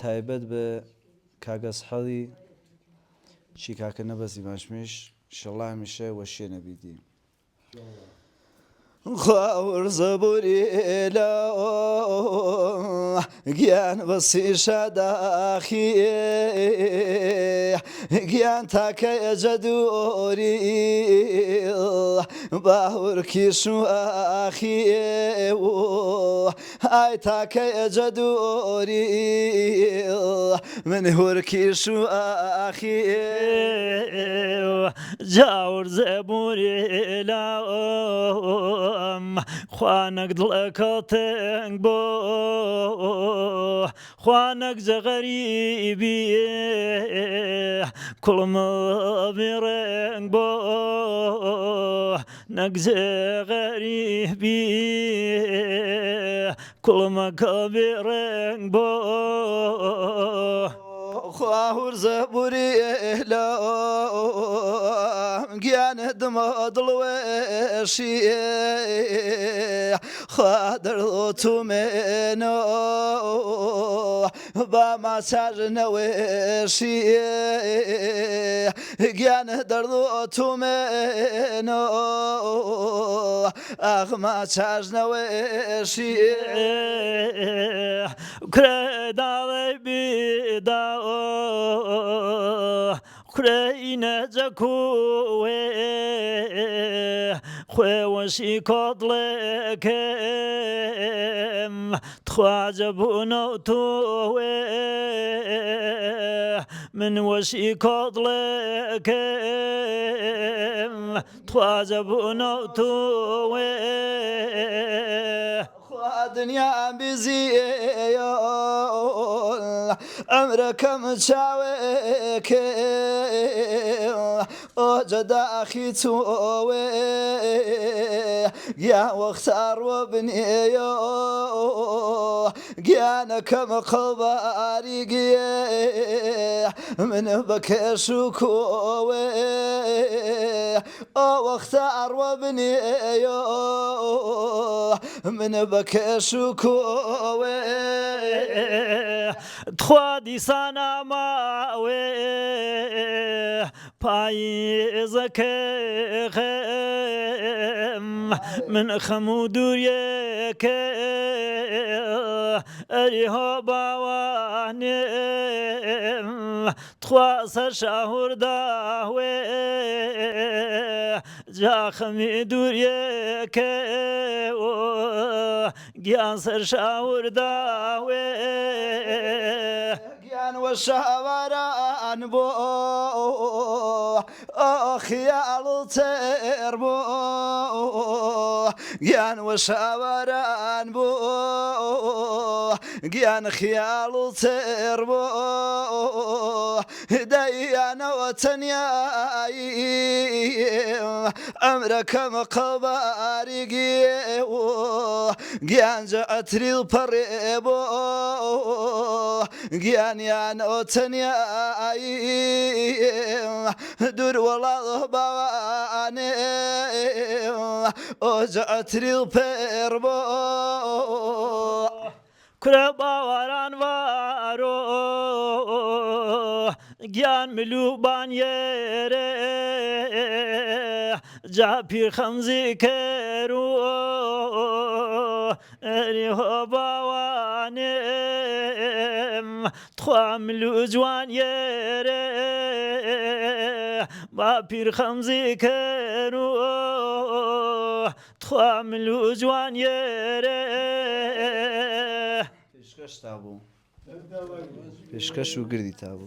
تایبەت بە کاگەز حەڵی چی کاکە نەبەزی ماشمیش ئینشەڵڵا هەمیشە وەشیە نەبیدی خواور زبوری لا گیان بسی شداخی گیان تاکه جدوری باور کیشو آخی ای تاکه جدوری من هور کیشو آخی جاور زبوری لا خوانك دلك تنگ بو خوانك زغريبي كل ما بيرنگ بو نك زغريبي كل ما كبيرنگ بو خواهر زبوری لا گیان دم دلوشی خادر تو منو با ما سر نوشی گیان در تو منو آخ ما سر نوشی كردالي بيدا خرينا زكوه خوشي كضلك تخواجبونا توه من وشي كضلك تخواجبونا توه دنيا بزيال عمرك متشاوك وجد أخي توي يا واختار وابني جانك مقباري من بكش وكوي واختار وابني من بكش وكوي تخوادي سانا ماوي پاییزک خم من خمودور یک اریها باوانم تخواس شهر داوی جا خمیدور یک گیان سر شهر داوی گیان و شهوران بو خيال تربو جان وشاوران بو جان خيال تربو ديانا وتنياي أمرك مقباري جان جاتري البريبو جان يان وتنياي دور والله بواني وجعت البربو كل باوران وارو جان ملوبان يره جابي خمزي كرو ريحو بوانم تخوام جوان يره با پیر خمزی کرو تخوام جوان یره پیشکش تابو پیشکش و گردی تابو